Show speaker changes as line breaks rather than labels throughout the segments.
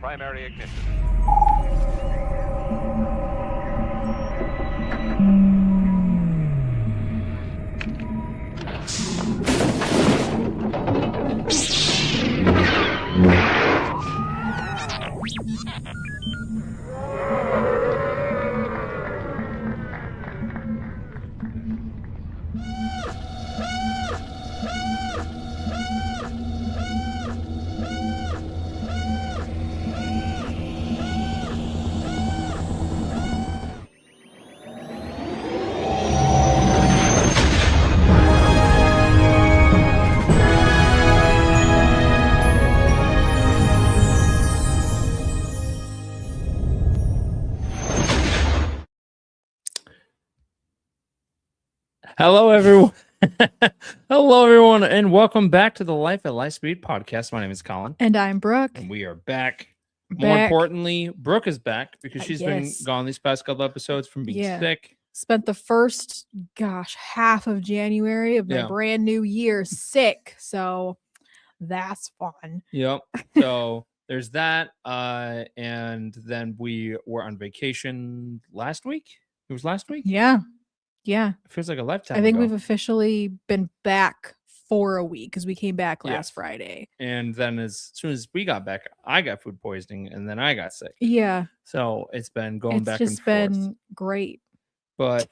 primary ignition.
Hello, everyone. Hello, everyone, and welcome back to the Life at Lightspeed podcast. My name is Colin,
and I'm Brooke.
and we are back. More importantly, Brooke is back because she's been gone these past couple episodes from being sick.
Spent the first, half of January of my brand new year sick, so that's fun.
Yep. So there's that, and then we were on vacation last week. It was last week.
Yeah.
It feels like a lifetime.
I think we've officially been back for a week because we came back last Friday.
And then as soon as we got back, I got food poisoning and then I got sick.
Yeah.
So it's been going back and forth.
It's just been great.
But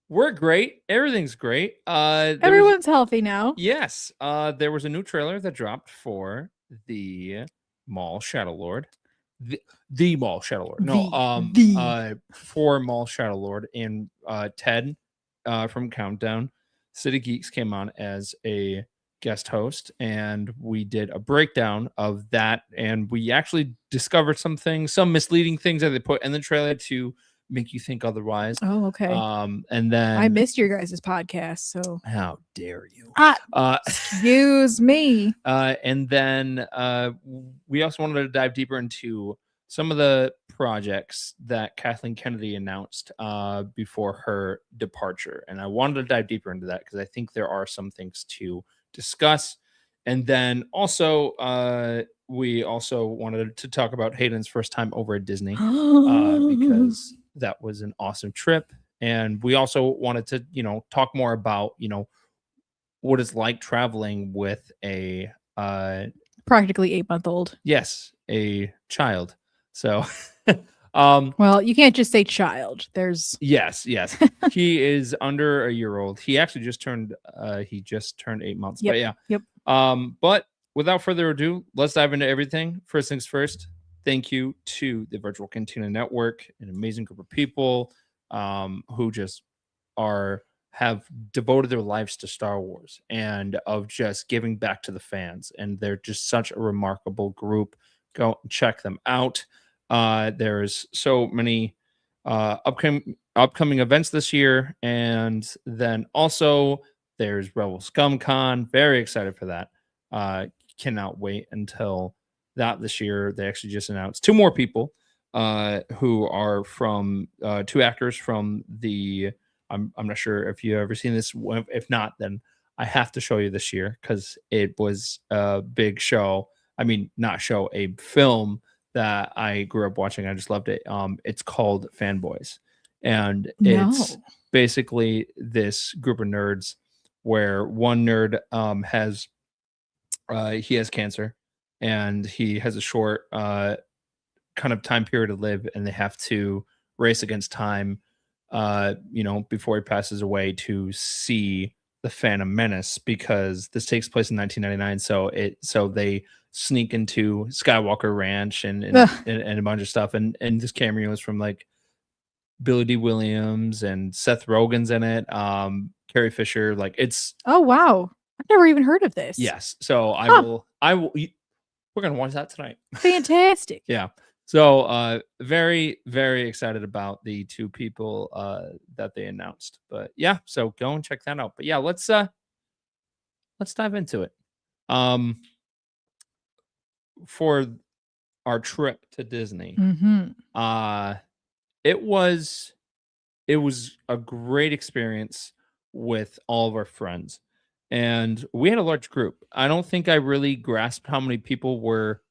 we're great. Everything's great.
Everyone's healthy now.
Yes. There was a new trailer that dropped for the Maul Shadow Lord. The Maul Shadow Lord. No, for Maul Shadow Lord, and Ted from Countdown City Geeks came on as a guest host, and we did a breakdown of that, and we actually discovered some misleading things that they put in the trailer to make you think otherwise.
Oh, okay.
And then
I missed your guys' podcast, so
how dare you?
Excuse me.
And then we also wanted to dive deeper into some of the projects that Kathleen Kennedy announced before her departure. And I wanted to dive deeper into that because I think there are some things to discuss. And then also, we also wanted to talk about Hayden's first time over at Disney because that was an awesome trip. And we also wanted to, talk more about, what it's like traveling with a
practically 8-month-old.
Yes, a child. So,
well, you can't just say child. There's
yes. He is under a year old. He actually just turned 8 months.
Yep.
But yeah.
Yep.
But without further ado, let's dive into everything. First things first. Thank you to the Virtual Cantina Network, an amazing group of people who just have devoted their lives to Star Wars and of just giving back to the fans. And they're just such a remarkable group. Go check them out. There's so many upcoming events this year. And then also there's Rebel Scum Con. Very excited for that. Cannot wait until that this year. They actually just announced 2 more people who are from 2 actors from the I'm not sure if you've ever seen this. If not, then I have to show you this year because it was a big show. I mean, not show, a film that I grew up watching. I just loved it. It's called Fanboys. And it's basically this group of nerds where one nerd has cancer and he has a short kind of time period to live, and they have to race against time before he passes away to see the Phantom Menace, because this takes place in 1999. So they sneak into Skywalker Ranch and a bunch of stuff. And this cameo is from like Billy D. Williams and Seth Rogen's in it. Carrie Fisher, like it's.
Oh, wow. I've never even heard of this.
Yes. So I will, we're going to watch that tonight.
Fantastic.
Yeah. So very, very excited about the 2 people that they announced. But yeah, so go and check that out. But yeah, let's dive into it. For our trip to Disney, it was a great experience with all of our friends, and we had a large group. I don't think I really grasped how many people were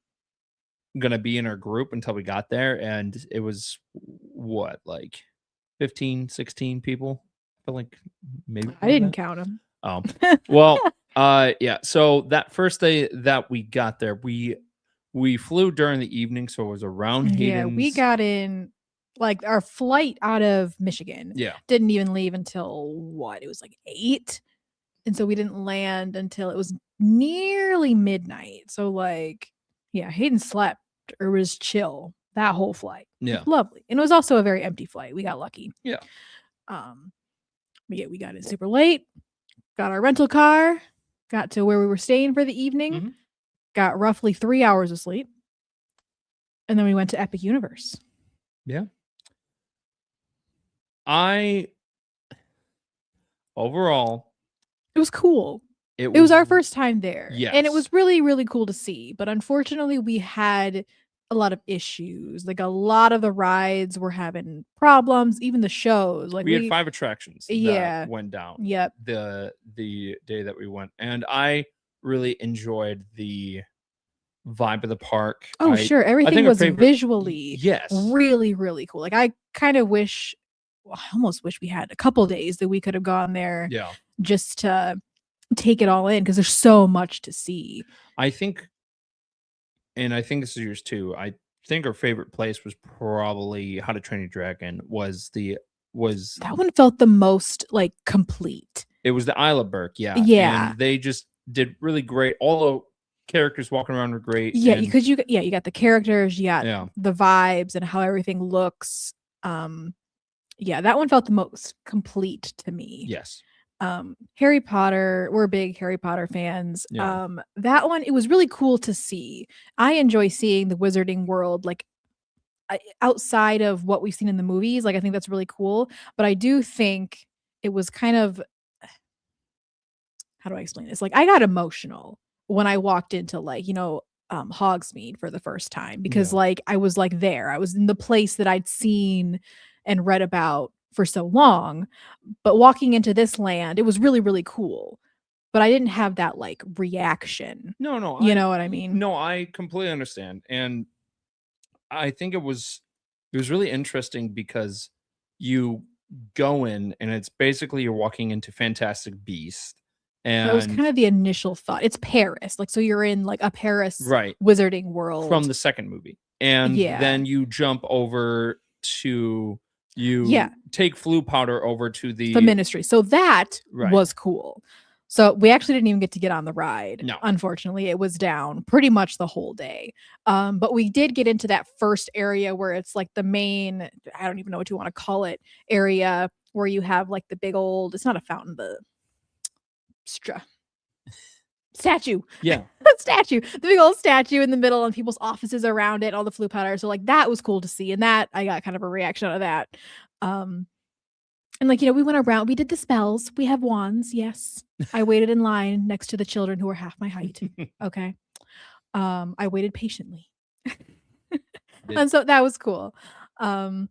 gonna be in our group until we got there, and it was what, like 15, 16 people. I feel like maybe
I
more than
didn't
that.
count them.
Oh, well, yeah. So that first day that we got there, we flew during the evening, so it was around
Yeah, we
Hayden's.
got in like our flight out of Michigan
Yeah,
didn't even leave until what? It was like 8. And so we didn't land until it was nearly midnight. So like, yeah, Hayden slept or was chill that whole flight. It was
yeah,
lovely. And it was also a very empty flight. We got lucky.
yeah.
Um, but yeah, we got in super late, got our rental car, got to where we were staying for the evening,
Mhm.
got roughly 3 hours of sleep, and then we went to Epic Universe.
Yeah. Overall,
It was cool.
it
It was our
was
first time there. And it
yes.
was really, really cool to see. But unfortunately, we had a lot of issues. Like a lot of the rides were having problems, even the shows. Like
We had 5 attractions
yeah.
that went down
Yep.
the day that we went, and I really enjoyed the vibe of the park.
Oh,
I
sure. Everything
think our
was
favorite
visually
yes.
really, really cool. Like I kind of wish I almost wish we had a couple days that we could have gone there
Yeah.
just to take it all in because there's so much to see.
I think this is yours too. I think our favorite place was probably How to Train Your Dragon was
That one felt the most like complete.
it was the Isle of Berk, yeah.
Yeah.
And they just did really great. All the characters walking around were great.
Yeah,
and
because you got the characters, you got
yeah.
the vibes and how everything looks. Yeah, that one felt the most complete to me.
Yes.
Harry Potter, we're big Harry Potter fans.
Yeah.
That one, it was really cool to see. I enjoy seeing the wizarding world like outside of what we've seen in the movies. Like I think that's really cool, but I do think it was kind of how do I explain this? Like I got emotional when I walked into like, Hogsmeade for the first time because
Yeah.
like I was like there. I was in the place that I'd seen and read about for so long. But walking into this land, it was really, really cool. But I didn't have that like reaction.
No,
You know what I mean?
No, I completely understand. And I think it was really interesting because you go in and it's basically you're walking into Fantastic Beast.
That was
And
kind of the initial thought. It's Paris. Like, so you're in like a Paris
right
wizarding world.
from the second movie. And
Yeah.
then you jump over to take Floo Powder over to the
Ministry. So that
Right.
was cool. So we actually didn't even get to get on the ride.
No.
Unfortunately, it was down pretty much the whole day. But we did get into that first area where it's like the main, I don't even know what you want to call it, area where you have like the big old, it's not a fountain, the statue.
Yeah.
Statue. The big old statue in the middle and people's offices around it, all the Floo Powder. So like that was cool to see. And that I got kind of a reaction out of that. And like, we went around, we did the spells. We have wands. Yes. I waited in line next to the children who were half my height. Okay. I waited patiently. And so that was cool. And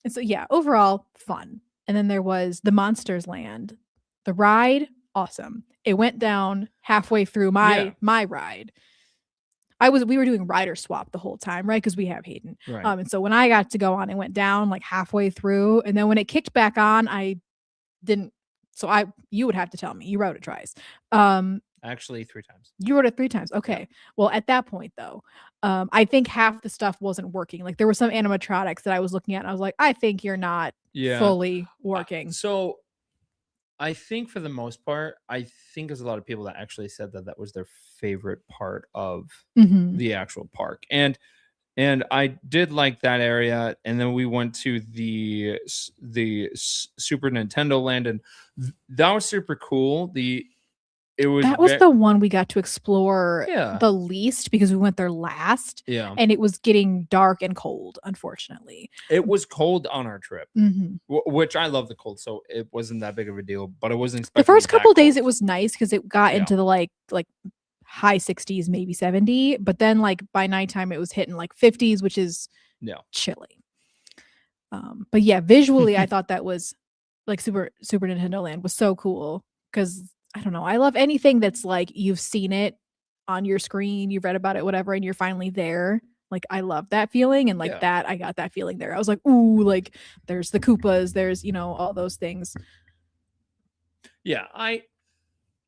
so yeah, overall fun. And then there was the Monsters Land. The ride, awesome. It went down halfway through my ride. We were doing rider swap the whole time, right? Because we have Hayden.
Right.
And so when I got to go on, it went down like halfway through. And then when it kicked back on, I didn't. So you would have to tell me. You rode it twice.
Actually 3 times.
You rode it 3 times. Okay. Yeah. Well, at that point though, I think half the stuff wasn't working. Like there were some animatronics that I was looking at and I was like, I think you're not fully working.
So I think for the most part, I think there's a lot of people that actually said that was their favorite part of the actual park. And I did like that area. And then we went to the Super Nintendo Land, and that was super cool. That
was the one we got to explore the least because we went there last.
Yeah.
And it was getting dark and cold, unfortunately.
It was cold on our trip, which I love the cold. So it wasn't that big of a deal, but I wasn't expecting
the first couple days. It was nice because it got into the like high 60s, maybe 70. But then like by nighttime, it was hitting like 50s, which is chilly. But yeah, visually, I thought that was like Super Nintendo Land was so cool because I don't know. I love anything that's like you've seen it on your screen, you've read about it, whatever, and you're finally there. Like I love that feeling, and like
Yeah.
that I got that feeling there. I was like, ooh, like there's the Koopas, there's all those things.
Yeah,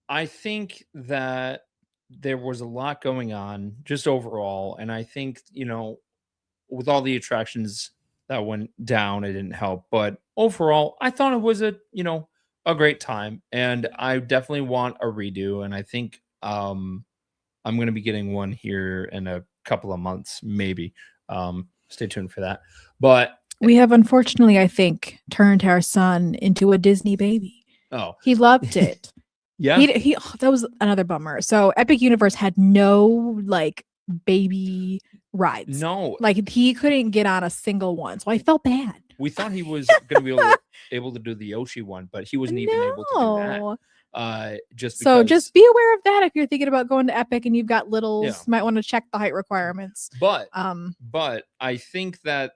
I think that there was a lot going on just overall, and I think, with all the attractions that went down, it didn't help. But overall, I thought it was a great time, and I definitely want a redo. And I think I'm going to be getting one here in a couple of months, maybe. Stay tuned for that. But
We have unfortunately, I think, turned our son into a Disney baby.
oh,
He loved it.
yeah,
That was another bummer. So Epic Universe had no like baby rides.
no,
Like he couldn't get on a single one. So I felt bad.
we thought he was going to be able to do the Yoshi one, but he wasn't even able to do that.
No.
Just
So
because,
just be aware of that if you're thinking about going to Epic and you've got littles.
Yeah.
You might want to check the height requirements.
but I think that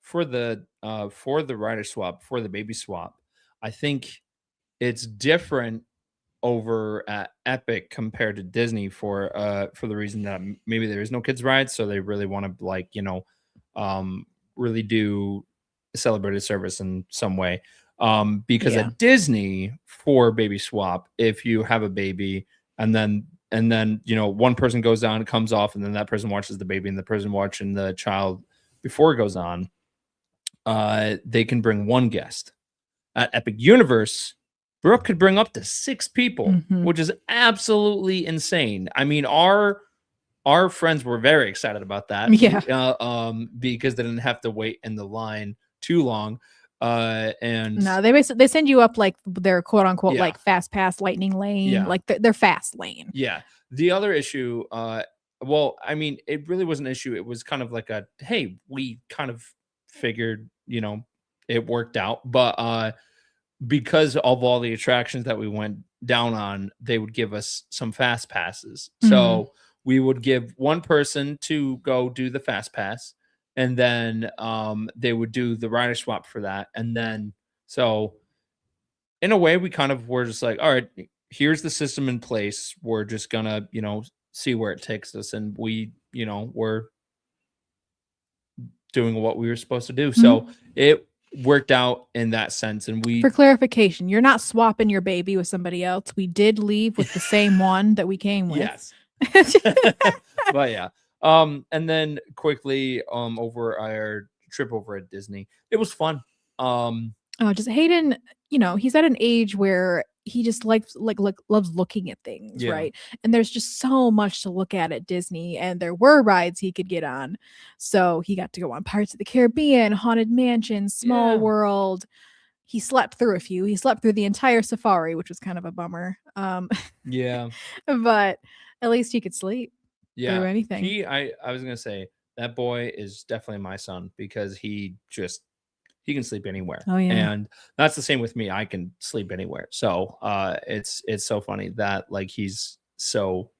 for the rider swap, for the baby swap, I think it's different over at Epic compared to Disney for the reason that maybe there is no kids rides, so they really want to really do celebrated service in some way. Because
Yeah.
at Disney for baby swap, if you have a baby and then one person goes on, comes off, and then that person watches the baby, and the person watching the child before it goes on, they can bring one guest. At Epic Universe, Brooke could bring up to 6 people,
Mhm.
which is absolutely insane. I mean, our friends were very excited about that.
Yeah.
Because they didn't have to wait in the line too long. And
No, they send you up like their quote unquote
Yeah.
like fast pass lightning lane,
Yeah.
like their fast lane.
yeah, the other issue, well, I mean, it really was an issue. It was kind of like a, hey, we kind of figured, it worked out, but because of all the attractions that we went down on, they would give us some fast passes. So we would give one person to go do the fast pass, and then they would do the rider swap for that. And then, so in a way, we kind of were just like, all right, here's the system in place. We're just gonna, see where it takes us. And we, we're doing what we were supposed to do. So it worked out in that sense. And
For clarification, you're not swapping your baby with somebody else. We did leave with the same one that we came with.
Yes. But yeah. And then quickly, over our trip over at Disney, it was fun.
Just Hayden, he's at an age where he just loves looking at things,
Yeah.
right? And there's just so much to look at Disney, and there were rides he could get on. So he got to go on Pirates of the Caribbean, Haunted Mansion, Small
Yeah.
World. He slept through a few. He slept through the entire safari, which was kind of a bummer.
Yeah.
But at least he could sleep through
Yeah.
anything.
I was gonna say that boy is definitely my son, because he can sleep anywhere.
Oh, yeah.
And that's the same with me. I can sleep anywhere. So it's so funny that like he's so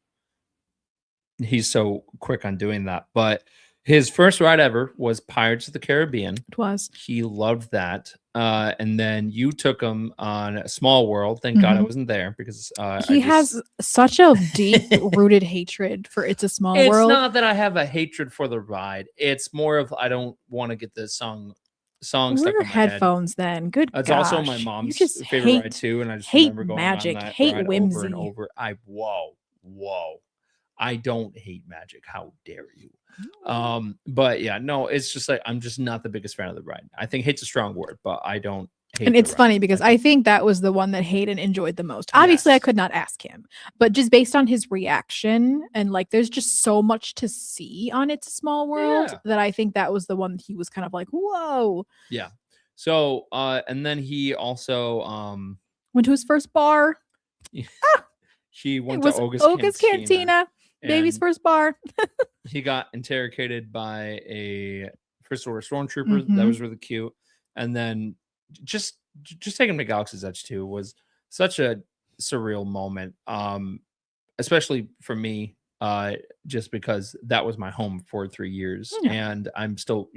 quick on doing that. But his first ride ever was Pirates of the Caribbean.
It was.
He loved that. And then you took him on Small World. Thank God I wasn't there, because
He has such a deep rooted hatred for It's a Small
It's
World.
not that I have a hatred for the ride. It's more of I don't want to get the song stuck
Wear
in my head.
headphones then. Good
It's
gosh.
also my
You
mom's
just
favorite ride too, and I just
hate
remember going
magic,
on that
hate
ride
whimsy.
over and over. Whoa. I don't hate magic. How dare you? But yeah, no, it's just like I'm just not the biggest fan of the ride. I think hate's a strong word, but I don't hate
And
the
it's
ride.
funny because I think that was the one that Hayden enjoyed the most. Obviously, I
Yes.
could not ask him, but just based on his reaction, and like there's just so much to see on It's a Small World
Yeah.
that I think that was the one that he was kind of like, whoa.
Yeah. So and then he also
Went to his first bar.
he
It
went
was
to
Oga's Cantina. Baby's
and
first bar.
he got interrogated by a First Order stormtrooper. That was really cute. And then just taking him to Galaxy's Edge too was such a surreal moment. Especially for me, just because that was my home for 3 years.
Yeah.
And I'm still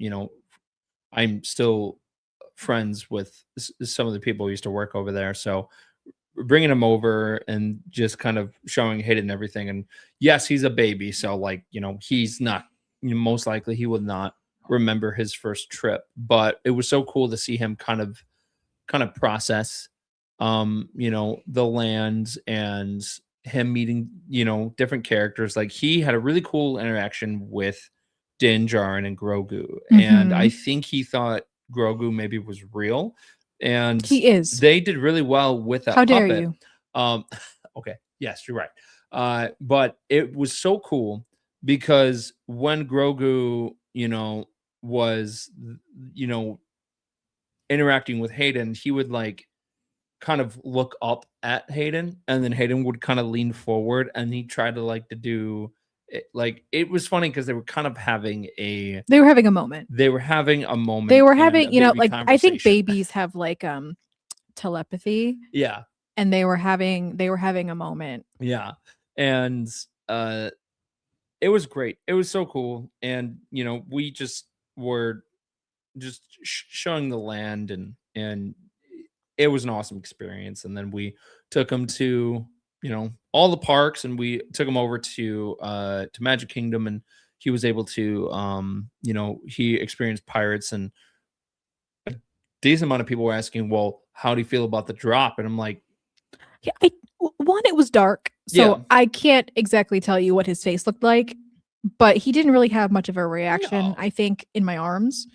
friends with some of the people who used to work over there. So bringing him over and just kind of showing Hayden everything. And yes, he's a baby. So like, he's not most likely he will not remember his first trip, but it was so cool to see him kind of process the land and him meeting different characters. Like he had a really cool interaction with Din Djarin and Grogu, and I
Mhm.
think he thought Grogu maybe was real, and
He is.
they did really well with that
How dare
puppet.
you?
um okay, yes, you're right. But it was so cool because when Grogu was you know interacting with Hayden, he would like kind of look up at Hayden, and then Hayden would kind of lean forward, and he tried to like to do it. Like it was funny because they were kind of having a
They were having a moment.
they were having a
They
moment
were
and
having,
a baby
like I think
conversation.
babies have like telepathy,
Yeah,
and they were having a moment.
yeah, and uh, it was great. It was so cool, and we just were just showing the land, and it was an awesome experience. And then we took him to all the parks, and we took him over to Magic Kingdom, and he was able to he experienced pirates. And decent amount of people were asking, well, how do you feel about the drop? And I'm like,
Yeah, one, it was dark,
yeah,
so I can't exactly tell you what his face looked like, but he didn't really have much of a reaction.
no,
I think in my arms,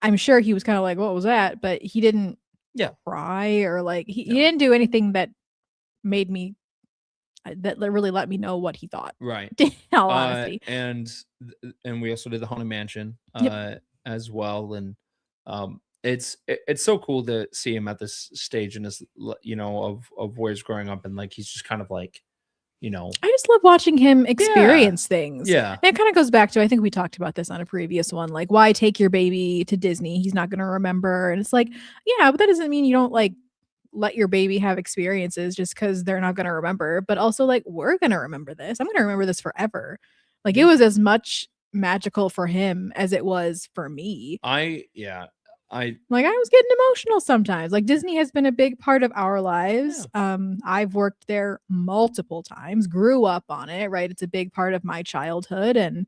I'm sure he was kind of like, "What was that?" But he didn't
yeah,
cry or like he
no,
didn't do anything that made me really let me know what he thought.
right.
In all honesty.
And we also did the Haunted Mansion
Yep.
as well. And it's so cool to see him at this stage in his of where he's growing up, and like he's just kind of like you know
I just love watching him
yeah,
experience things.
yeah,
And it kind of goes back to, I think we talked about this on a previous one, like why take your baby to Disney? He's not going to remember. And it's like, yeah, but that doesn't mean you don't like let your baby have experiences just because they're not going to remember. But also, like, we're going to remember this. I'm going to remember this forever. Like, it
yeah.
was as much magical for him as it was for me.
I
Like, I was getting emotional sometimes. Like, Disney has been a big part of our lives.
yeah,
I've worked there multiple times, grew up on it, right? It's a big part of my childhood, and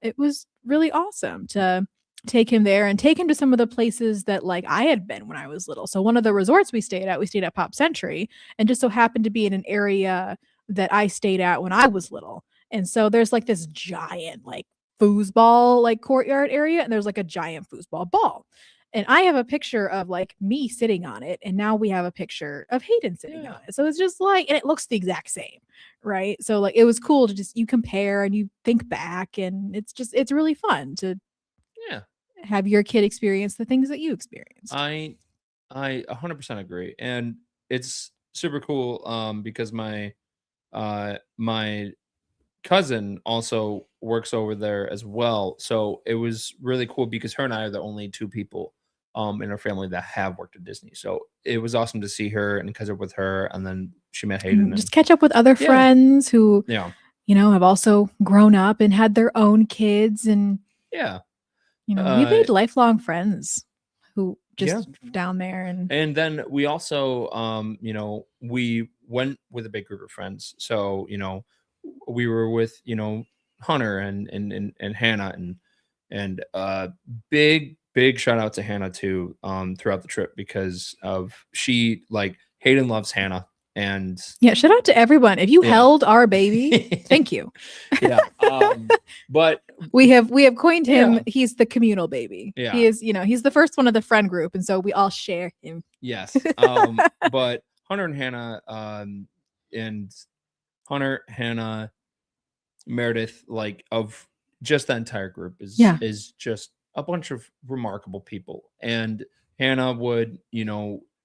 it was really awesome to take him there and take him to some of the places that like I had been when I was little. So one of the resorts we stayed at Pop Century, and just so happened to be in an area that I stayed at when I was little. And so there's like this giant like foosball like courtyard area, and there's like a giant foosball ball. And I have a picture of like me sitting on it, and now we have a picture of Hayden sitting on
yeah,
it. So it's just like, and it looks the exact same, right? So like it was cool to just you compare and you think back, and it's really fun to
yeah.
have your kid experience the things that you experienced.
I I 100% agree, and it's super cool because my cousin also works over there as well. So it was really cool because her and I are the only two people in our family that have worked at Disney. So it was awesome to see her and catch up with her, and then she met Hayden.
And
And
just catch up with other
yeah,
friends who,
yeah,
have also grown up and had their own kids, and
yeah,
we've
uh
made lifelong friends who
yeah.
just down there. And
And then we also we went with a big group of friends. So we were with Hunter and Hannah, and big shout out to Hannah too throughout the trip, because of she like Hayden loves Hannah. And
yeah, shout out to everyone. If you
yeah.
held our baby, thank you.
Yeah, but
We have coined
yeah,
him, he's the communal baby. He
yeah,
is, he's the first one of the friend group, and so we all share him.
yes. But Hunter and Hannah, and Hunter, Hannah, Meredith, like of just that entire group
Yeah.
is just a bunch of remarkable people. And Hannah would,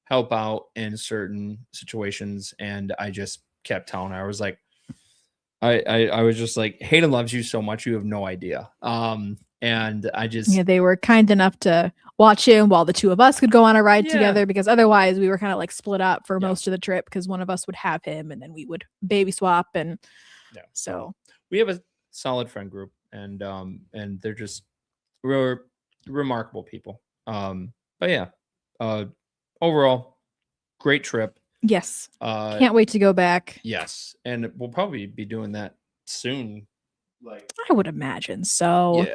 help out in certain situations, and I just kept telling her, I was like, I was just like, Hayden loves you so much, you have no idea. And I
Yeah,
just
they were kind enough to watch him while the two of us could go on a ride
yeah,
together, because otherwise we were kind of like split up for
yeah,
most of the trip, because one of us would have him and then we would baby swap. And
yeah. So
so
we have a solid friend group, and they're just re- remarkable people. But yeah, uh, overall, great trip.
yes,
Uh,
can't wait to go back.
yes, and we'll probably be doing that soon. Like,
I would imagine so.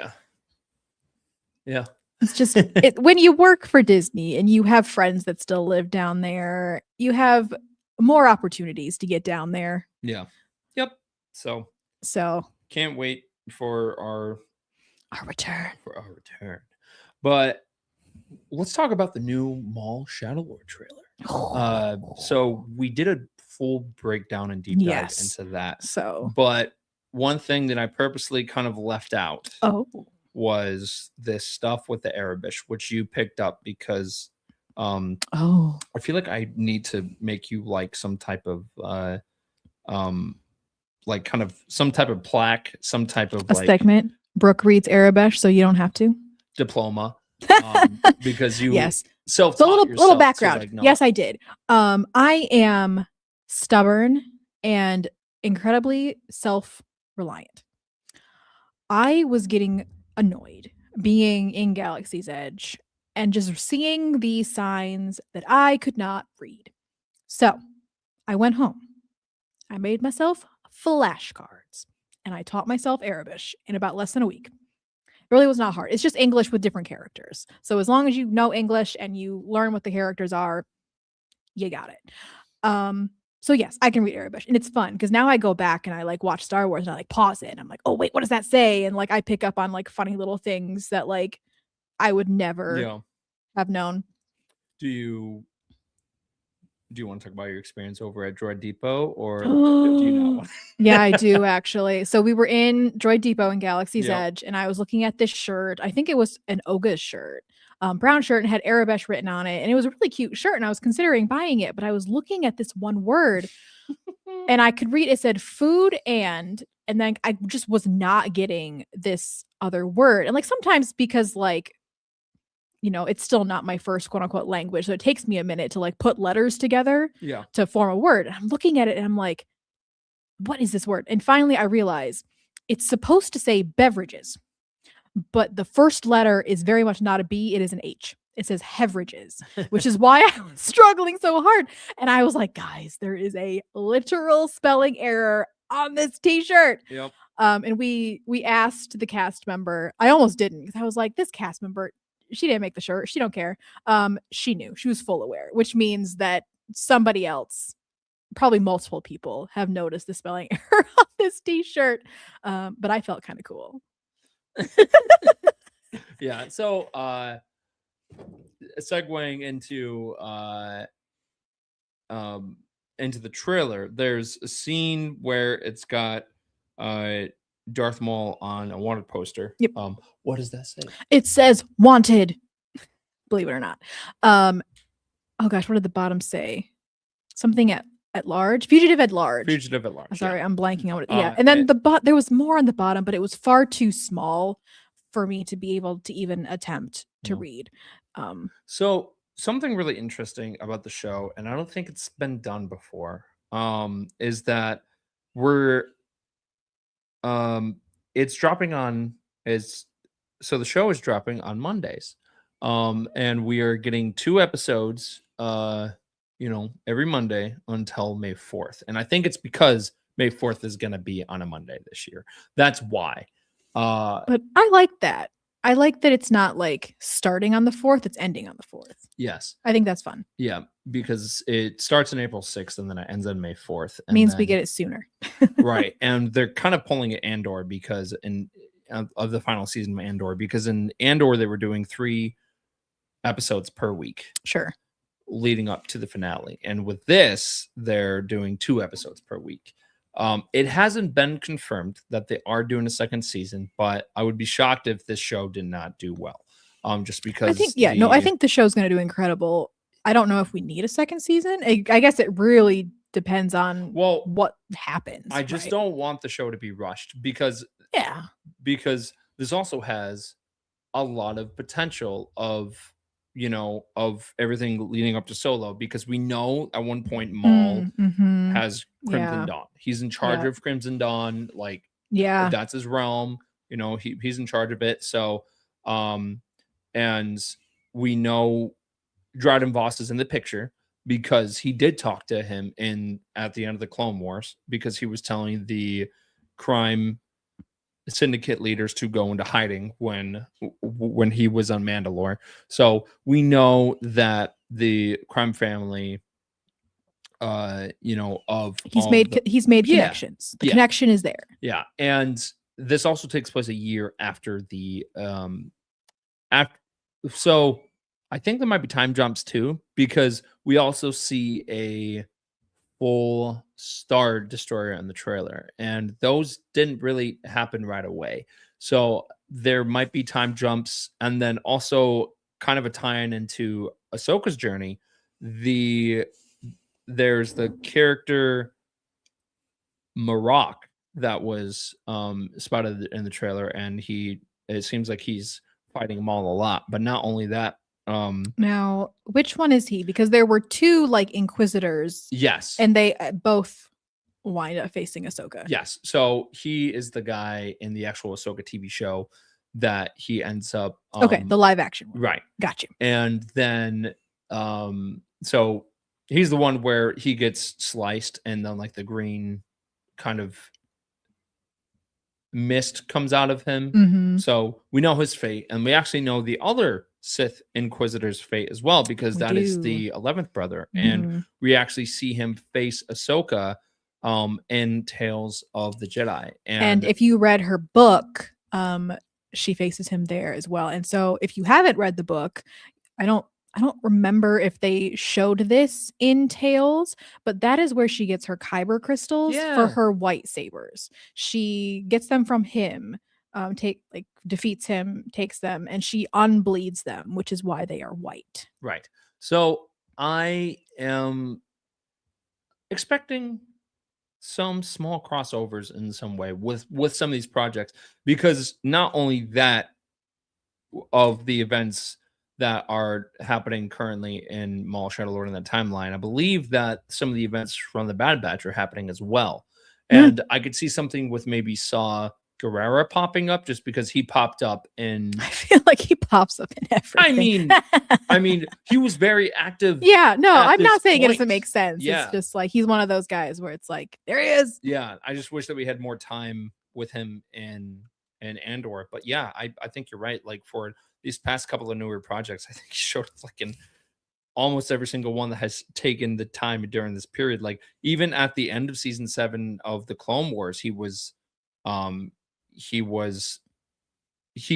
Yeah.
It's just when you work for Disney and you have friends that still live down there, you have more opportunities to get down there.
Yeah. Yep. So can't wait for our
return.
But let's talk about the new Maul Shadow Lord trailer. So we did a full breakdown and deep dive into that.
So,
But one thing that I purposely kind of left out was this stuff with the Arabish, which you picked up because I feel like I need to make you like some type of like kind of some type of plaque, some type of
a segment. Brooke reads Arabish, so you don't have to.
Diploma. Because you
yes.
So
a little background. Yes, I did. I am stubborn and incredibly self-reliant. I was getting annoyed being in Galaxy's Edge and just seeing these signs that I could not read. So I went home. I made myself flashcards and I taught myself Arabish in about less than a week. It really was not hard. It's just English with different characters. So as long as you know English and you learn what the characters are, you got it. So yes, I can read Arabish and it's fun because now I go back and I like watch Star Wars and I like pause it and I'm like, oh wait, what does that say? And like I pick up on like funny little things that like I would never have known.
Do you want to talk about your experience over at Droid Depot or do you not want?
Yeah, I do actually. So we were in Droid Depot in Galaxy's Edge and I was looking at this shirt. I think it was an Oga's shirt. Brown shirt and had Arabish written on it. And it was a really cute shirt. And I was considering buying it, but I was looking at this one word and I could read, it said food and then I just was not getting this other word. And like sometimes because like, you know, it's still not my first quote unquote language. So it takes me a minute to like put letters together to form a word. And I'm looking at it and I'm like, what is this word? And finally I realize it's supposed to say beverages. But the first letter is very much not a B, it is an H. It says Heverages, which is why I was struggling so hard. And I was like, guys, there is a literal spelling error on this t-shirt.
Yep.
And we asked the cast member. I almost didn't because I was like, this cast member, she didn't make the shirt. She don't care. She knew. She was full aware, which means that somebody else, probably multiple people, have noticed the spelling error on this t-shirt. But I felt kind of cool.
Yeah. So segueing into the trailer, there's a scene where it's got Darth Maul on a wanted poster.
Yep.
What does that say?
It says wanted. Believe it or not. Oh gosh, what did the bottom say? Something at large. Fugitive at large.
Fugitive at large.
Sorry, I'm blanking on it. Yeah. And then there was more on the bottom, but it was far too small for me to be able to even attempt to read.
So something really interesting about the show, and I don't think it's been done before, is that it's dropping on so the show is dropping on Mondays. And we are getting 2 episodes every Monday until May 4th. And I think it's because May 4th is going to be on a Monday this year. That's why.
But I like that. I like that it's not like starting on the 4th, it's ending on the 4th.
Yes.
I think that's fun.
Yeah, because it starts on April 6th and then it ends on May 4th.
Means we get it sooner.
Right. And they're kind of pulling it Andor because of the final season of Andor, because in Andor they were doing 3 episodes per week.
Sure.
Leading up to the finale. And with this, they're doing 2 episodes per week. It hasn't been confirmed that they are doing a second season, but I would be shocked if this show did not do well. Just because
I think the show's going to do incredible. I don't know if we need a second season. I guess it really depends on what happens.
I just don't want the show to be rushed because this also has a lot of potential of everything leading up to Solo, because we know at one point Maul has Crimson Dawn. He's in charge of Crimson Dawn. Like, that's his realm. He's in charge of it. So, and we know Dryden Voss is in the picture because he did talk to him at the end of the Clone Wars, because he was telling the crime syndicate leaders to go into hiding when he was on Mandalore. So we know that the crime family, of
He's made
Yeah.
connections. The
Yeah.
connection is there.
Yeah, and this also takes place a year after the after. So I think there might be time jumps too, because we also see a full Star Destroyer in the trailer, and those didn't really happen right away. So there might be time jumps, and then also kind of a tie-in into Ahsoka's journey. There's the character Marok that was spotted in the trailer, and it seems like he's fighting Maul a lot. But not only that,
Now, which one is he? Because there were two like Inquisitors,
yes,
and they both wind up facing Ahsoka.
yes. So he is the guy in the actual Ahsoka TV show that he ends up
Okay, the live action one.
right.
Got you.
And then so he's the one where he gets sliced, and then like the green kind of mist comes out of him.
Mhm.
So we know his fate, and we actually know the other Sith Inquisitor's fate as well, because
We
that is
do.
the 11th brother, and
Mhm.
we actually see him face Ahsoka in Tales of the Jedi.
And if you read her book, she faces him there as well. And so if you haven't read the book, I don't remember if they showed this in Tales, but that is where she gets her kyber crystals for
Yeah.
her white sabers. She gets them from him, defeats him, takes them, and she unbleeds them, which is why they are white.
right. So I am expecting some small crossovers in some way with some of these projects, because not only that, of the events that are happening currently in Maul Shadow Lord in that timeline, I believe that some of the events from the Bad Batch are happening as well. And I could see something with maybe Saw Gerrera popping up, just because he popped up in.
I feel like he pops up in everything.
I mean, he was very active.
Yeah, no,
at
I'm not
this
saying it doesn't
point.
make sense.
Yeah.
It's just like he's one of those guys where it's like, there he is.
Yeah, I just wish that we had more time with him in Andor. But yeah, I think you're right. Like for these past couple of newer projects, I think he showed up like in almost every single one that has taken the time during this period. Like even at the end of season 7 of the Clone Wars, he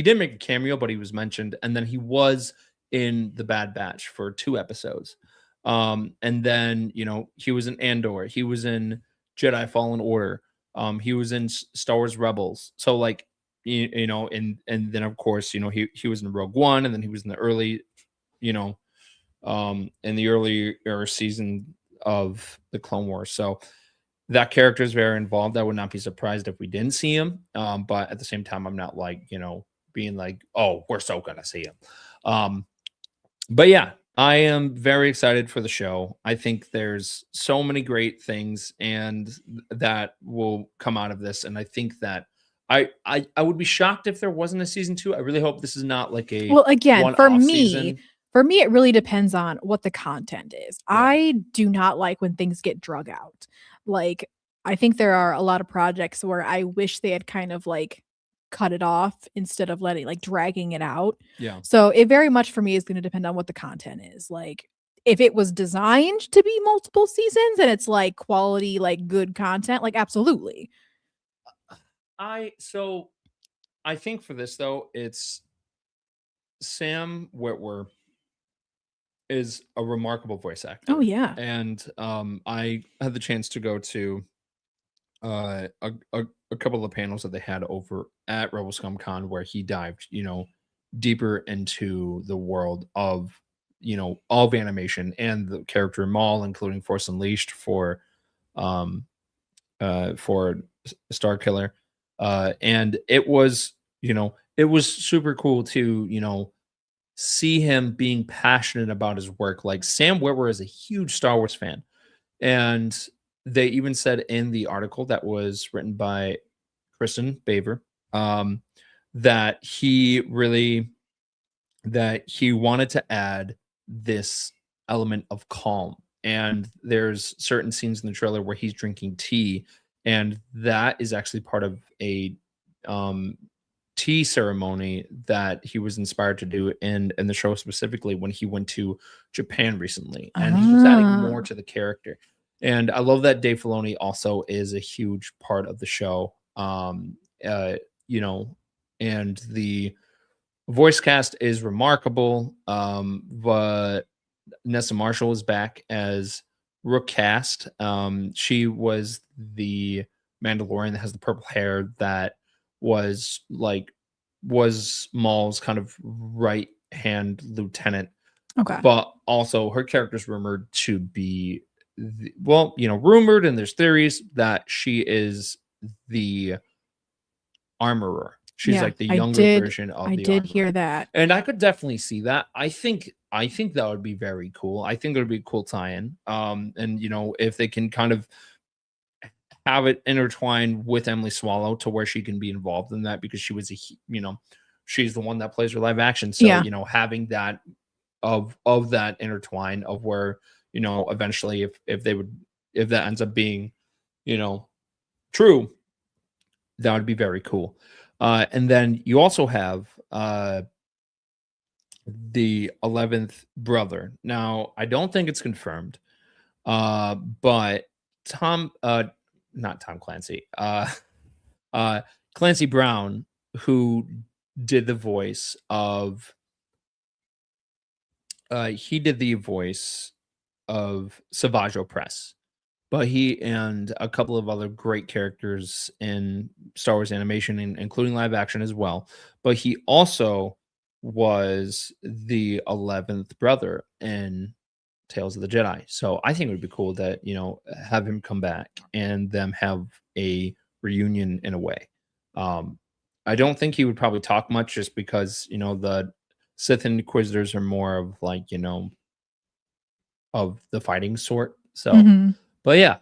didn't make a cameo, but he was mentioned, and then he was in the Bad Batch for 2 episodes. And then he was in Andor, he was in Jedi Fallen Order, he was in Star Wars Rebels. So like and then of course he was in Rogue One, and then he was in the early in the earlier season of the Clone Wars. So that character is very involved. I would not be surprised if we didn't see him. But at the same time, I'm not like, being like, oh, we're so gonna see him. But yeah, I am very excited for the show. I think there's so many great things and that will come out of this. And I think that I would be shocked if there wasn't a season 2. I really hope this is not like a
Well, again, for
one-off
me,
season.
it really depends on what the content is.
Yeah.
I do not like when things get drug out. Like, I think there are a lot of projects where I wish they had kind of like cut it off instead of dragging it out.
Yeah.
So it very much for me is going to depend on what the content is. Like, if it was designed to be multiple seasons and it's like quality, like good content, like absolutely.
I think for this though, it's Sam Witwer is a remarkable voice actor.
Oh yeah.
And I had the chance to go to a couple of panels that they had over at Rebel Scum Con, where he dived, deeper into the world of, of animation and the character Maul, including Force Unleashed for Star Killer. And it was, it was super cool to, see him being passionate about his work. Like Sam Witwer is a huge Star Wars fan. And they even said in the article that was written by Kristen Baver, that he wanted to add this element of calm. And there's certain scenes in the trailer where he's drinking tea, and that is actually part of a tea ceremony that he was inspired to do in the show, specifically when he went to Japan recently, and he's just adding more to the character. And I love that Dave Filoni also is a huge part of the show. You know, and the voice cast is remarkable. But Nessa Marshall is back as Rook Cast. She was the Mandalorian that has the purple hair that was Maul's kind of right hand lieutenant.
Okay.
But also her character's rumored to be rumored, and there's theories that she is the armorer. She's like the younger version of the armorer.
I did hear that.
And I could definitely see that. I think that would be very cool. I think it would be a cool tie-in. And if they can kind of have it intertwined with Emily Swallow to where she can be involved in that, because she was she's the one that plays her live action. So, having that of that intertwine of where, eventually if that ends up being, true, that would be very cool. And then you also have the 11th brother. Now, I don't think it's confirmed, but not Tom Clancy, Clancy Brown, who did the voice of Savage Opress, but he and a couple of other great characters in Star Wars animation, including live action as well. But he also was the 11th brother in Tales of the Jedi. So I think it would be cool that, have him come back and them have a reunion in a way. I don't think he would probably talk much, just because, the Sith Inquisitors are more of like, of the fighting sort. So, but yeah,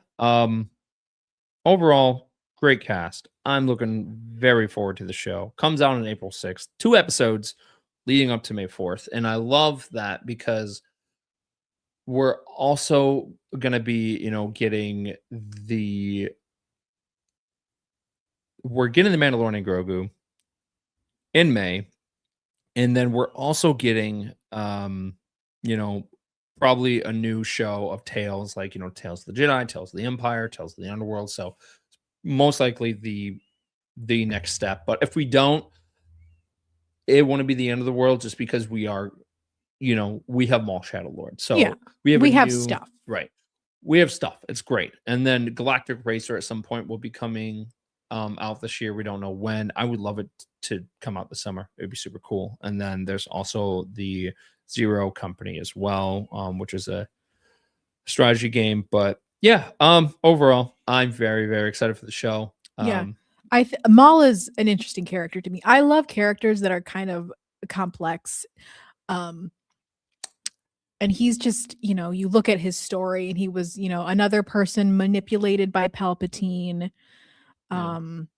overall, great cast. I'm looking very forward to the show. Comes out on April 6th, 2 episodes leading up to May 4th. And I love that, because we're also going to be, getting the Mandalorian and Grogu in May. And then we're also getting, probably a new show of Tales, like, Tales of the Jedi, Tales of the Empire, Tales of the Underworld. So most likely the next step. But if we don't, it won't be the end of the world, just because we are, we have Maul Shadow Lord. So we have
stuff.
Right. We have stuff. It's great. And then Galactic Racer at some point will be coming out this year. We don't know when. I would love it to come out this summer. It would be super cool. And then there's also the Zero Company as well, which is a strategy game. But yeah, overall, I'm very, very excited for the show.
Maul is an interesting character to me. I love characters that are kind of complex. And he's just, you look at his story, and he was, another person manipulated by Palpatine. And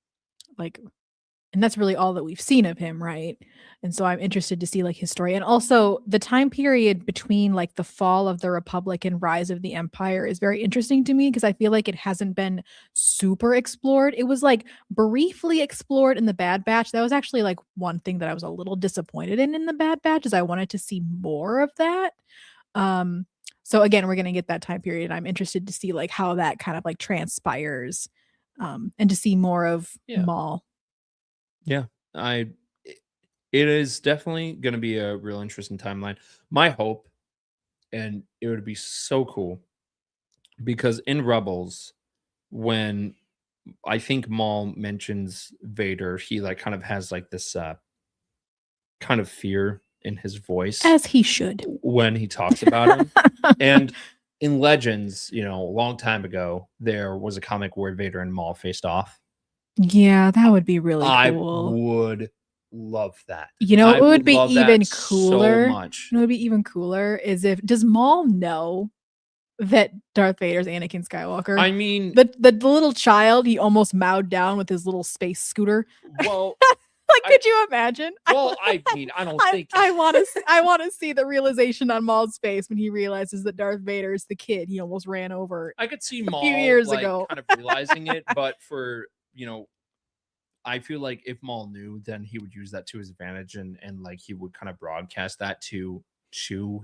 that's really all that we've seen of him, right? And so I'm interested to see like his story. And also the time period between like the fall of the Republic and rise of the Empire is very interesting to me, because I feel like it hasn't been super explored. It was like briefly explored in the Bad Batch. That was actually like one thing that I was a little disappointed in the Bad Batch, is I wanted to see more of that. So again, we're going to get that time period. I'm interested to see like how that kind of like transpires, and to see more of Maul.
Yeah, it is definitely going to be a real interesting timeline. My hope, and it would be so cool, because in Rebels, when I think Maul mentions Vader, he like kind of has like this kind of fear in his voice,
as he should,
when he talks about him. And in Legends, a long time ago, there was a comic where Vader and Maul faced off.
Yeah, that would be really cool.
I would love that.
It would be even cooler.
So much.
It would be even cooler is does Maul know that Darth Vader's Anakin Skywalker?
I mean,
the little child he almost mowed down with his little space scooter.
Well,
could you imagine?
Well, I mean, I don't think
I want to see the realization on Maul's face when he realizes that Darth Vader is the kid he almost ran over.
I could see Maul
a few years ago
kind of realizing it, but for I feel like if Maul knew, then he would use that to his advantage, and like he would kind of broadcast that to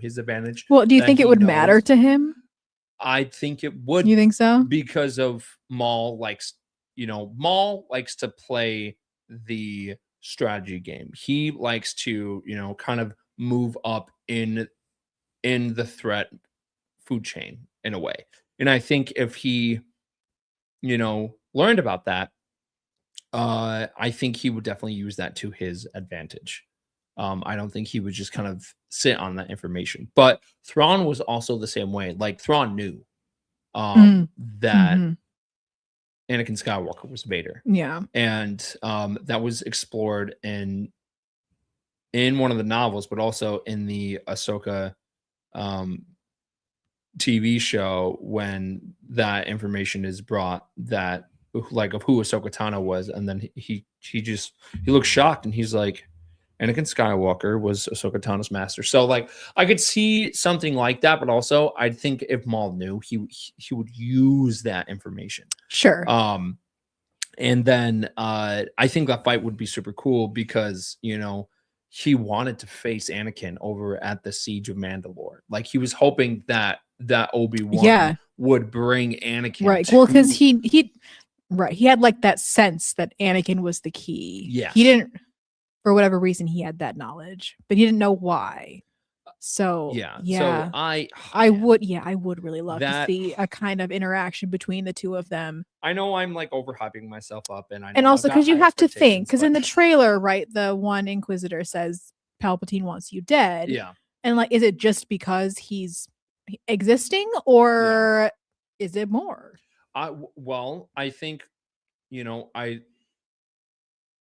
his advantage.
Well, do you
that
think it
he
would matter
knows.
to him?
I think it would,
You think so?
because of Maul likes, Maul likes to play the strategy game. He likes to, kind of move up in the threat food chain in a way. And I think if he, learned about that, I think he would definitely use that to his advantage. I don't think he would just kind of sit on that information. But Thrawn was also the same way. Like Thrawn knew
Mm.
that
Mhm.
Anakin Skywalker was Vader,
Yeah.
and that was explored in one of the novels, but also in the Ahsoka um, TV show when that information is brought, that like of who Ahsoka Tano was, and then he looks shocked and he's like, Anakin Skywalker was Ahsoka Tano's master. So like I could see something like that, but also I think if Maul knew, he would use that information.
Sure.
And then I think that fight would be super cool because he wanted to face Anakin over at the Siege of Mandalore. Like he was hoping that Obi-Wan would bring Anakin.
Right. Well, because he had like that sense that Anakin was the key.
Yes.
He didn't, for whatever reason, he had that knowledge, but he didn't know why. So
yeah.
yeah,
So I
would really love to
That-
see a kind of interaction between the two of them.
I know I'm like overhyping myself up, and
Also because you have to think, because in the
but-
trailer, right, the one Inquisitor says Palpatine wants you dead.
yeah.
And like, is it just because he's existing, or is it more?
Well, I think,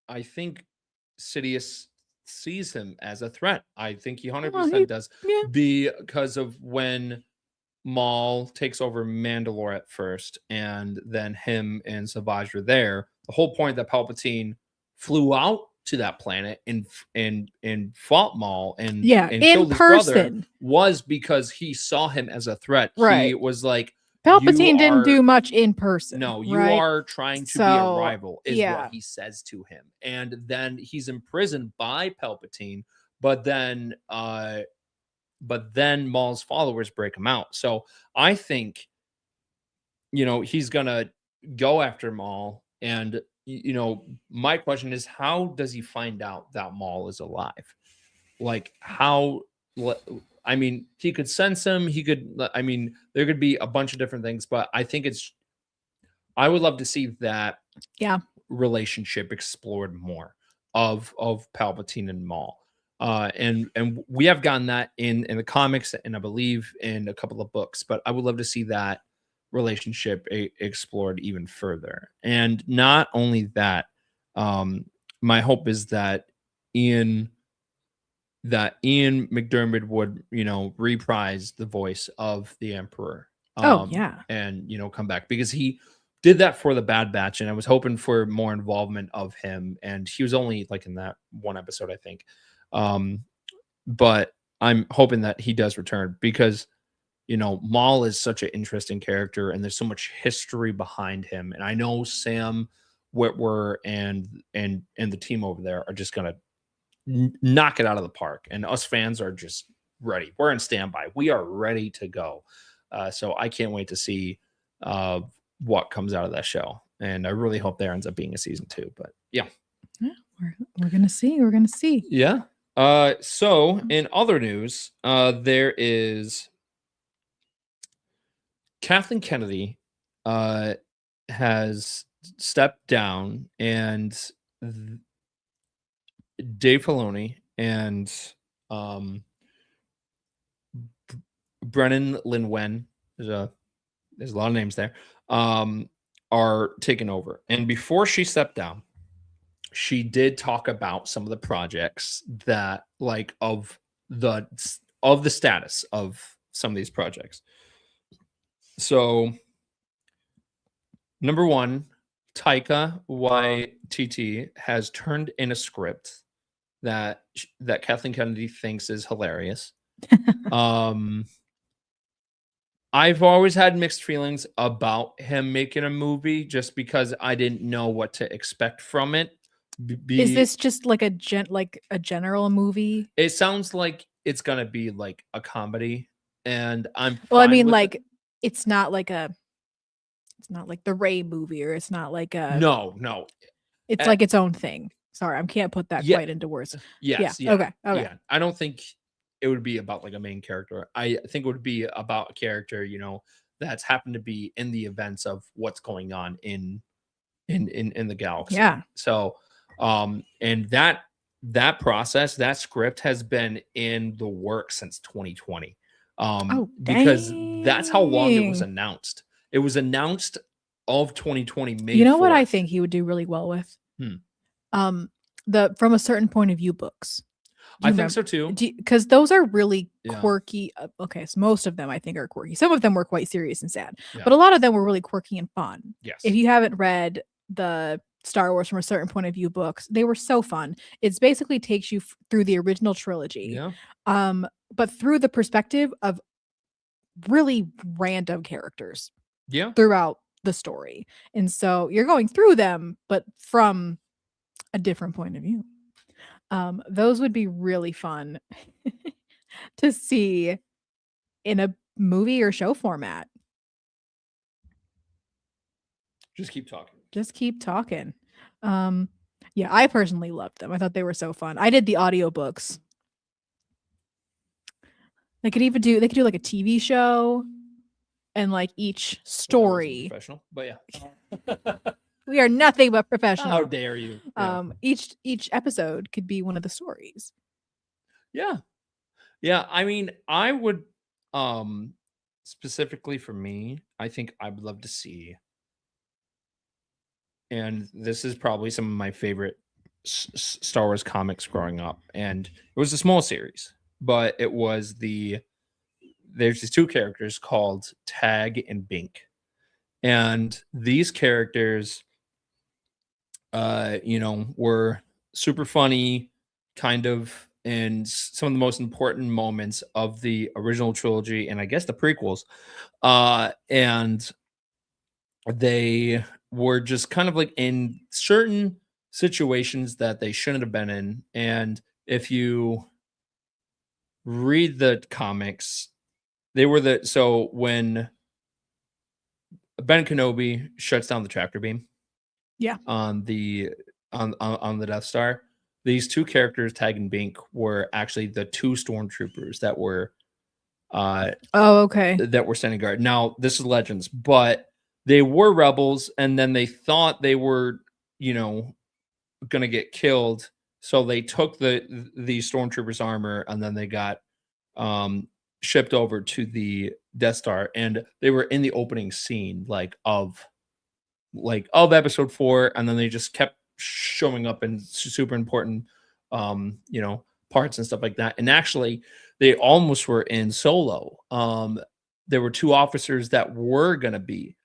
I think Sidious sees him as a threat. I think he 100% does, because of when Maul takes over Mandalore at first, and then him and Savage were there. The whole point that Palpatine flew out to that planet and fought Maul and killed his brother was because he saw him as a threat.
Right.
He was like,
Palpatine didn't do much in person.
No, you
right?
are trying to be a rival, is what he says to him. And then he's imprisoned by Palpatine, but then Maul's followers break him out. So I think, he's gonna go after Maul. And my question is, how does he find out that Maul is alive? Like how? I mean, he could sense him. He could. I mean, there could be a bunch of different things, but I think I would love to see that relationship explored more of Palpatine and Maul. And we have gotten that in the comics, and I believe in a couple of books, but I would love to see that relationship explored even further. And not only that, my hope is that Ian McDermott would, reprise the voice of the Emperor. And come back, because he did that for the Bad Batch, and I was hoping for more involvement of him, and he was only like in that one episode, I think. But I'm hoping that he does return, because Maul is such an interesting character, and there's so much history behind him. And I know Sam Witwer and the team over there are just gonna knock it out of the park, and us fans are just ready. We're in standby. We are ready to go. So I can't wait to see what comes out of that show, and I really hope there ends up being a season 2. But
we're gonna see.
Yeah. So in other news, there is Kathleen Kennedy has stepped down, and Dave Filoni and Brennan Lin-Wen, there's a lot of names there, are taking over. And before she stepped down, she did talk about some of the projects that, like, of the status of some of these projects. So, number one, Taika Waititi has turned in a script that Kathleen Kennedy thinks is hilarious. I've always had mixed feelings about him making a movie, just because I didn't know what to expect from it.
Is this just like a general movie?
It sounds like it's gonna be like a comedy, and I'm
Well, I
fine
mean,
with it.
like it's not like the Ray movie, or it's not like a
No.
it's
Uh,
like its own thing. Sorry, I can't put that
Yeah.
quite into words.
Yes.
Yeah. Okay.
Yeah. I don't think it would be about like a main character. I think it would be about a character, that's happened to be in the events of what's going on in the galaxy.
Yeah.
So, and that process, that script has been in the works since 2020.
Oh,
Because that's how long it was
dang.
announced. It was announced of 2020 May
You know what I
4th.
think he would do really well with?
Hmm.
The From a Certain Point of View books.
I think so too.
Because those are really
Yeah.
quirky. Okay, so most of them I think are quirky. Some of them were quite serious and sad,
Yeah.
but a lot of them were really quirky and fun.
Yes.
If you haven't read the Star Wars From a Certain Point of View books, they were so fun. It's basically takes you through the original trilogy,
Yeah.
but through the perspective of really random characters
Yeah.
throughout the story. And so you're going through them, but from a different point of view. Those would be really fun to see in a movie or show format.
Just keep talking.
Just keep talking. Yeah, I personally loved them. I thought they were so fun. I did the audiobooks. They could do like a TV show, and like each story.
Professional, but yeah.
We are nothing but professional.
How dare you? Yeah.
Each episode could be one of the stories.
Yeah. Yeah. I mean, I would specifically for me, I think I would love to see, and this is probably some of my favorite Star Wars comics growing up, and it was a small series, but it was there's these two characters called Tag and Bink, and these characters were super funny, kind of, in some of the most important moments of the original trilogy and I guess the prequels. And they were just kind of like in certain situations that they shouldn't have been in. And if you read the comics, they were so when Ben Kenobi shuts down the tractor beam,
Yeah.
on the Death Star, these two characters, Tag and Bink, were actually the two stormtroopers that were
okay.
that were standing guard. Now, this is Legends, but they were rebels, and then they thought they were, gonna get killed. So they took the stormtroopers' armor, and then they got shipped over to the Death Star, and they were in the opening scene of episode 4, and then they just kept showing up in super important parts and stuff like that. And actually they almost were in Solo. There were two officers that were gonna be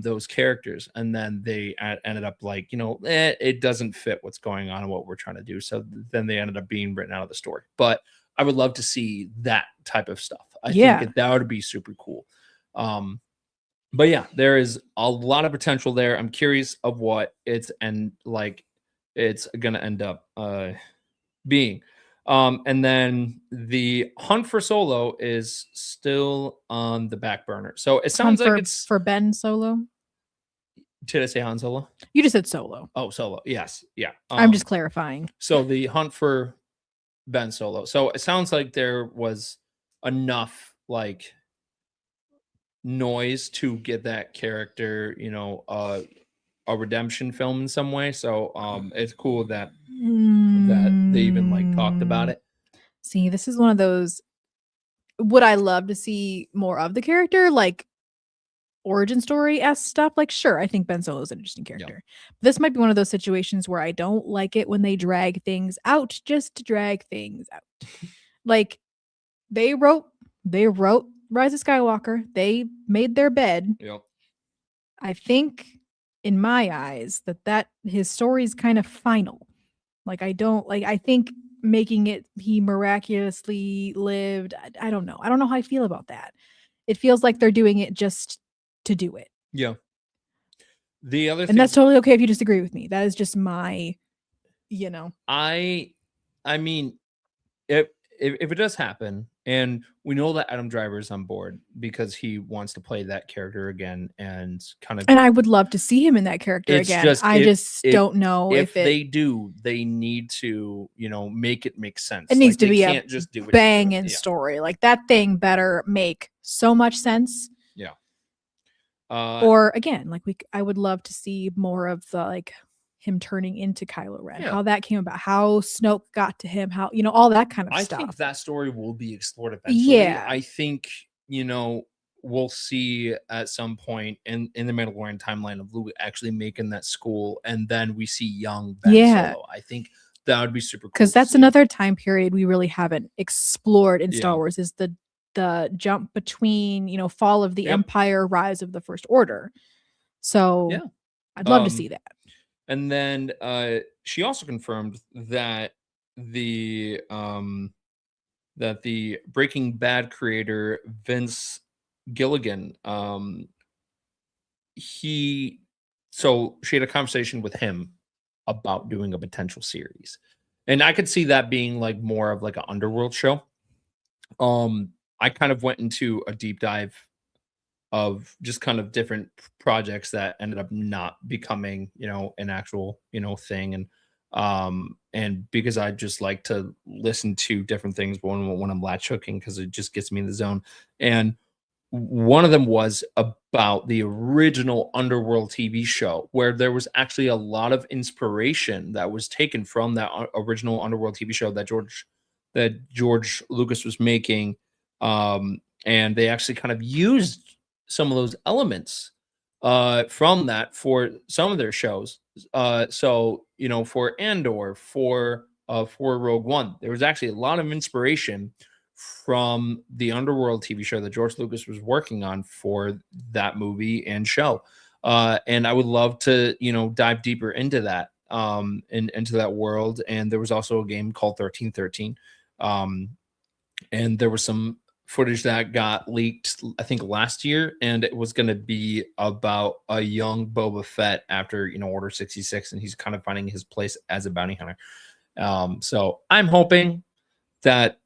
those characters, and then they ended up it doesn't fit what's going on and what we're trying to do, so then they ended up being written out of the story. But I would love to see that type of stuff. I think that would be super cool. But yeah, there is a lot of potential there. I'm curious of what it's gonna end up being. And then the hunt for Solo is still on the back burner. So it sounds like it's
for Ben Solo.
Did I say Han Solo?
You just said Solo.
Oh, Solo. Yes. Yeah.
I'm just clarifying.
So the hunt for Ben Solo. So it sounds like there was enough noise to get that character, a redemption film in some way. So it's cool that they even talked about it.
See, this is one of those, would I love to see more of the character, origin story s stuff? Sure, I think Ben Solo is an interesting character. This might be one of those situations where I don't like it when they drag things out just to drag things out. They wrote Rise of Skywalker. They made their bed.
Yep.
I think, in my eyes, that his story is kind of final. I think making it he miraculously lived. I don't know. I don't know how I feel about that. It feels like they're doing it just to do it.
Yeah. The other thing,
and that's totally okay if you disagree with me. That is just my you know.
I mean, if it does happen, and we know that Adam Driver is on board because he wants to play that character again and kind of,
And I would love to see him in that character
it's
again.
just
I just don't know
if
if it
they do, they need to, make it make sense.
it needs
Like
to
they
be a
can't just do it.
banging
Yeah.
story. Like that thing better make so much sense.
Yeah.
Or again, like I would love to see more of the like him turning into Kylo Ren,
Yeah.
how that came about, how Snoke got to him, how all that kind of
I
stuff.
think that story will be explored eventually.
Yeah.
I think, we'll see at some point in the Mandalorian timeline of Luke actually making that school, and then we see young Ben
Yeah.
Solo. I think that would be super cool.
Because
to
that's
see.
another time period we really haven't explored in Star
Yeah.
Wars is the jump between, fall of the
Yep.
Empire, rise of the First Order. So
Yeah.
I'd love to see that.
And then she also confirmed that the Breaking Bad creator Vince Gilligan, she had a conversation with him about doing a potential series, and I could see that being like more of like an underworld show. I kind of went into a deep dive of just kind of different projects that ended up not becoming, an actual, thing. And because I just like to listen to different things when I'm latch hooking, because it just gets me in the zone. And one of them was about the original Underworld TV show, where there was actually a lot of inspiration that was taken from that original Underworld TV show that George Lucas was making. And they actually kind of used some of those elements from that for some of their shows. For Andor, for Rogue One, there was actually a lot of inspiration from the Underworld TV show that George Lucas was working on for that movie and show. And I would love to, dive deeper into that, into that world. And there was also a game called 1313. And there was some footage that got leaked, I think last year, and it was going to be about a young Boba Fett after, Order 66, and he's kind of finding his place as a bounty hunter. So I'm hoping that,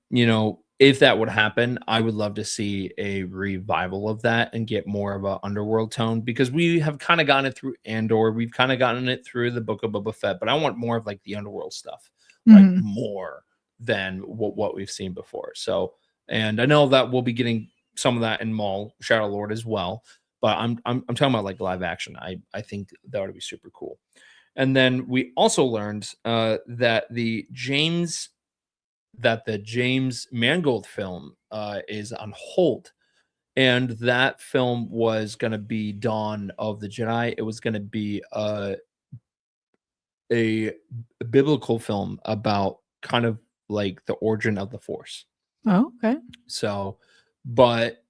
if that would happen, I would love to see a revival of that and get more of a underworld tone, because we have kind of gotten it through Andor. We've kind of gotten it through the Book of Boba Fett, but I want more of like the underworld stuff, like more than what we've seen before. So, and I know that we'll be getting some of that in Maul, Shadow Lord as well, but I'm talking about like live action. I think that would be super cool. And then we also learned that the James Mangold film is on hold, and that film was going to be Dawn of the Jedi. It was going to be a biblical film about kind of like the origin of the Force.
Oh, okay.
So, but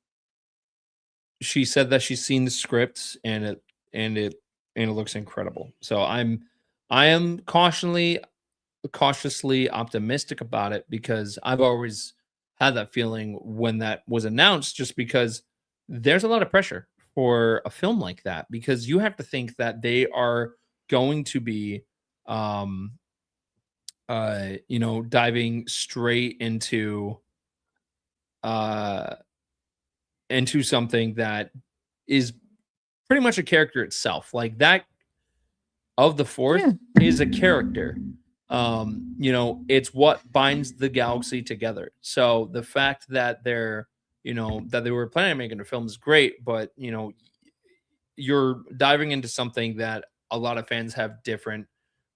she said that she's seen the scripts, and it looks incredible. So I am cautiously optimistic about it, because I've always had that feeling when that was announced, just because there's a lot of pressure for a film like that, because you have to think that they are going to be diving straight into something that is pretty much a character itself. Like that of the Force is a character. It's what binds the galaxy together. So the fact that that they were planning on making a film is great, but you're diving into something that a lot of fans have different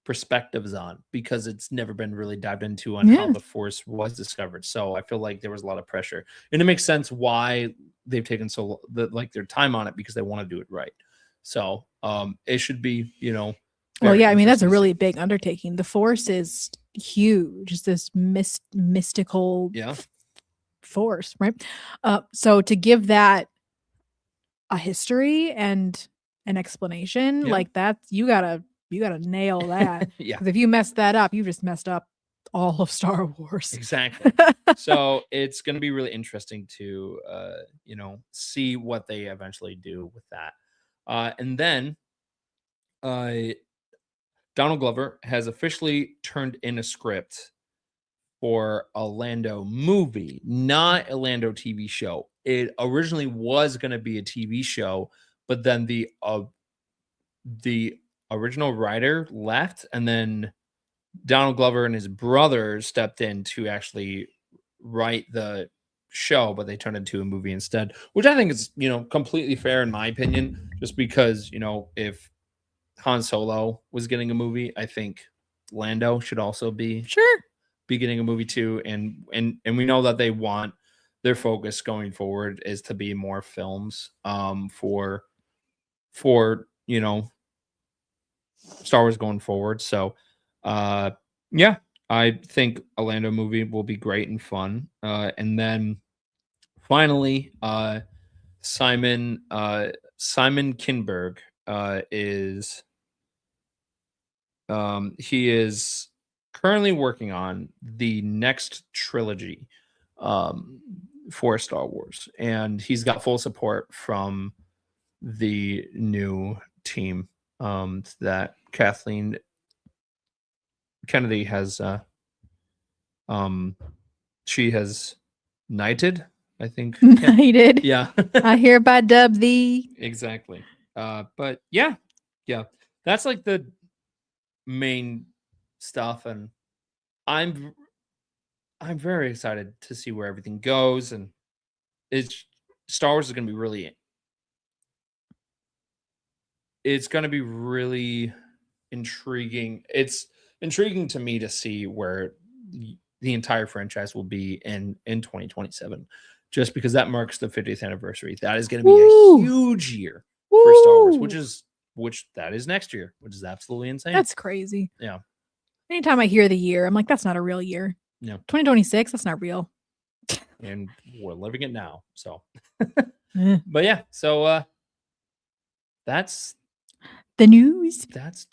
perspectives on, because it's never been really dived into on how the Force was discovered. So I feel like there was a lot of pressure, and it makes sense why they've taken their time on it, because they want to do it right. So it should be,
well, yeah, I mean, that's a
interesting to
really
see.
big undertaking. The Force is huge. It's this mystical force, right? So to give that a history and an explanation, like that, you gotta nail that.
Yeah.
Because if you mess that up, you just messed up all of Star Wars.
Exactly. So it's going to be really interesting to see what they eventually do with that. And then Donald Glover has officially turned in a script for a Lando movie, not a Lando TV show. It originally was going to be a TV show, but then the original writer left, and then Donald Glover and his brother stepped in to actually write the show, but they turned it into a movie instead, which I think is, completely fair in my opinion, just because, if Han Solo was getting a movie, I think Lando should also be getting a movie too. And we know that they want their focus going forward is to be more films for Star Wars going forward. So yeah, I think a Lando movie will be great and fun. And then finally, Simon Kinberg is he is currently working on the next trilogy for Star Wars, and he's got full support from the new team that Kathleen Kennedy has she has knighted, I think.
Knighted.
Yeah.
I hereby dub thee.
Exactly. But yeah, that's like the main stuff, and I'm very excited to see where everything goes, and Star Wars is going to be really intriguing. It's intriguing to me to see where the entire franchise will be in 2027, just because that marks the 50th anniversary. That is going to be a huge year for Star Wars, which that is next year, which is absolutely insane.
That's crazy.
Yeah.
Anytime I hear the year, I'm like, that's not a real year.
No.
2026, that's not real.
And we're living it now. So, but yeah, so that's
the news.
That's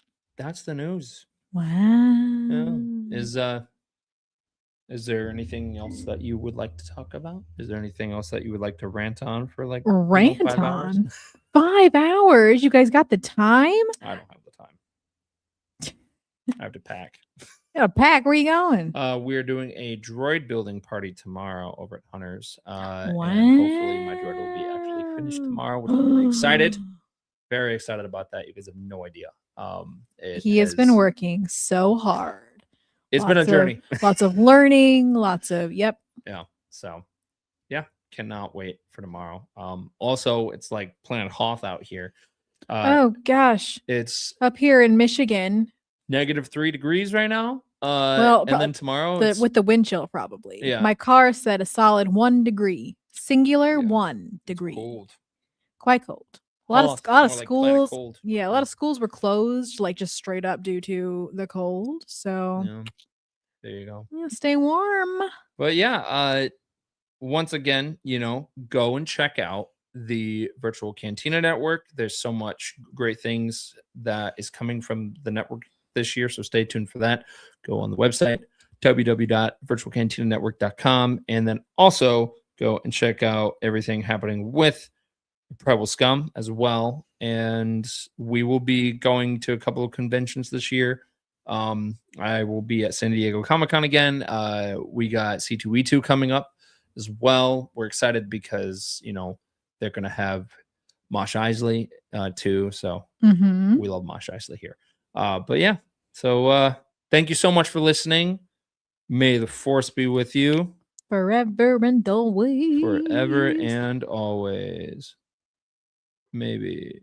the news.
Wow.
Yeah. Is there anything else that you would like to talk about? Is there anything else that you would like to rant on for 5 hours?
5 hours? You guys got the time?
I don't have the time. I have to pack.
Yeah, pack. Where are you going?
We're doing a droid building party tomorrow over at Hunter's.
Wow.
And hopefully my droid will be actually finished tomorrow, which I'm really excited. Very excited about that. You guys have no idea.
He has been working so hard.
It's been a journey.
Lots of learning, lots of
Yeah. So yeah, cannot wait for tomorrow. Also, it's like Planet Hoth out here.
Oh gosh.
It's
up here in Michigan.
-3 degrees right now.
Well,
and then tomorrow
with the wind chill, probably.
Yeah.
My car said a solid 1 degree. Singular 1 degree.
It's cold.
Quite cold. A lot of schools.
Like
a lot of schools were closed, like just straight up due to the cold. So
there you go.
Yeah, stay warm.
But yeah, once again, go and check out the Virtual Cantina Network. There's so much great things that is coming from the network this year, so stay tuned for that. Go on the website, www.virtualcantinanetwork.com, and then also go and check out everything happening with Rebel Scum as well. And we will be going to a couple of conventions this year. I will be at San Diego Comic-Con again. We got C2E2 coming up as well. We're excited because they're gonna have Mosh Isley too. So we love Mosh Isley here. But yeah, so thank you so much for listening. May the force be with you
forever and always.
Forever and always. Maybe.